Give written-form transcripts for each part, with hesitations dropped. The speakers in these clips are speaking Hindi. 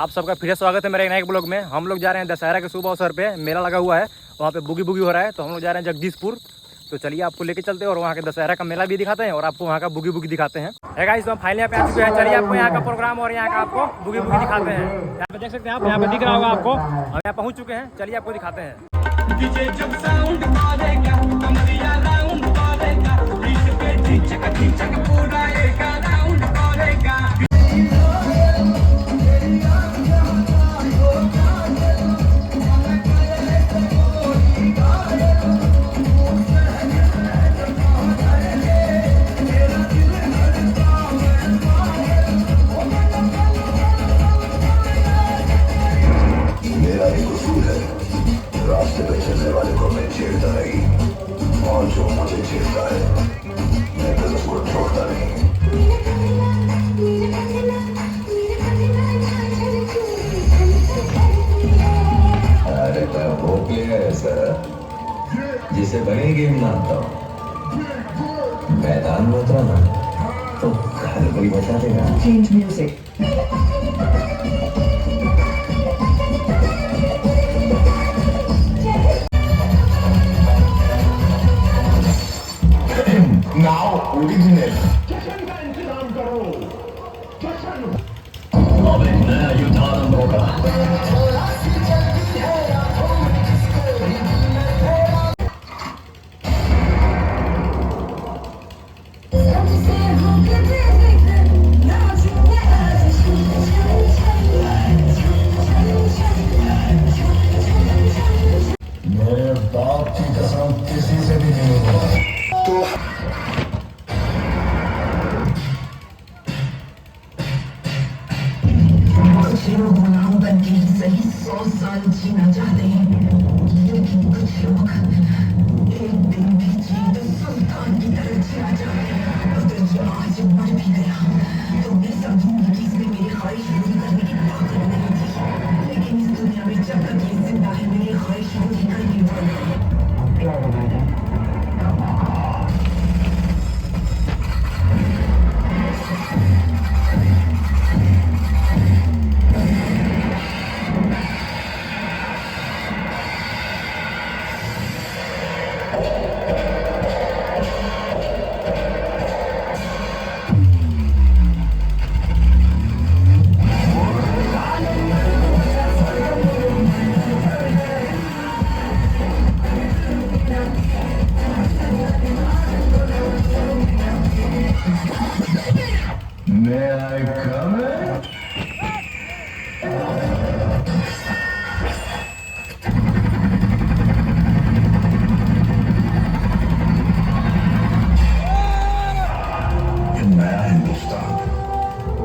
आप सबका फिर से स्वागत है मेरे नए ब्लॉग में। हम लोग जा रहे हैं दशहरा के शुभ अवसर पे, मेला लगा हुआ है, वहाँ पे बुगी बुगी हो रहा है, तो हम लोग जा रहे हैं जगदीशपुर। तो चलिए आपको लेके चलते हैं और वहाँ के दशहरा का मेला भी दिखाते हैं और आपको वहाँ का बुगी बुगी दिखाते हैं। है गाइस, तो हम फाइनली यहाँ पे आ चुके हैं। चलिए आपको यहाँ का प्रोग्राम और यहाँ का आपको बुगी बुगी दिखाते हैं। यहाँ पे देख सकते हैं आप, यहाँ पे दिख रहा होगा आपको। हम यहाँ पहुँच चुके हैं, चलिए आपको दिखाते हैं। रास्ते पे चलने वाले को मैं छेड़ता नहीं और जो मुझे छेड़ता है मैं तो उसको छोड़ता नहीं। अरे मैं वो प्लेयर है सर जिसे बड़े गेम मानता हूँ। मैदान में उतरा ना तो घर कोई बचा देगा। Change music. Now original. जश्न का इंतजाम करो। जश्न। अब एक नया युद्ध आरंभ होगा। मेरे बाप की कसम किसी से भी नहीं होगा। तो सही 100 साल जीना चाहते हैं, लेकिन कुछ लोग एक दिन भी जीत सुल्तान की तरह जिया चाहते हैं। अगर जो आज मर भी गया तो मैं समझूंगी कि इसमें मेरी ख्वाहिश पूरी करने की ताकत नहीं थी, लेकिन इस दुनिया में जब तक ये जिंदा है मेरी ख्वाहिश पूरी करनी पड़ेगी। क्या बनाया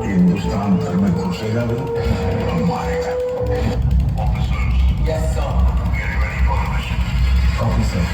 हिंदुस्तान घर में घुसेगा भी और मारेगा। Yes, sir. Get ready for the mission. Officer.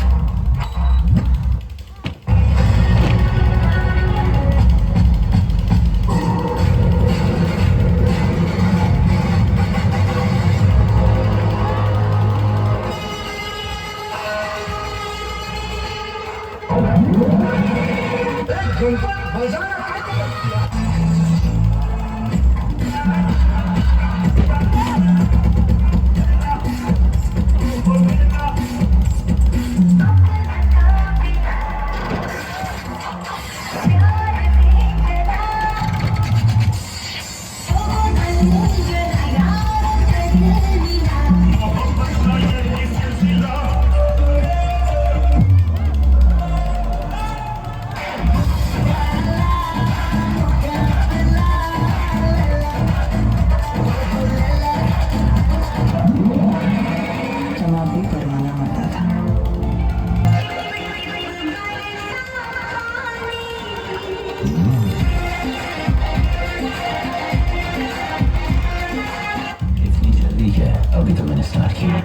अभी तो मैंने स्टार्ट किया।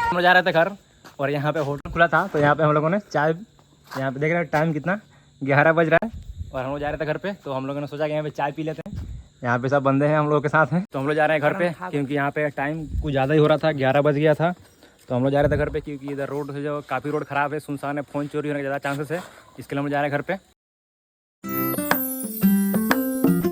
हम जा रहे थे घर और यहाँ पे होटल खुला था तो यहाँ पे हम लोगों ने चाय, यहाँ पे देख रहे हैं टाइम कितना 11 बज रहा है और हम लोग जा रहे थे घर पे। तो हम लोगों ने सोचा कि यहाँ पे चाय पी लेते हैं। यहाँ पे सब बंदे हैं हम लोगों के साथ हैं, तो हम लोग जा रहे हैं घर पे क्योंकि यहाँ पे टाइम कुछ ज़्यादा ही हो रहा था, 11 बज गया था। तो हम लोग जा रहे थे घर पे क्योंकि इधर रोड से जो काफ़ी रोड ख़राब है, सुनसान है, फ़ोन चोरी होने के ज़्यादा चांसेस है, इसके लिए हम लोग जा रहे हैं घर पे।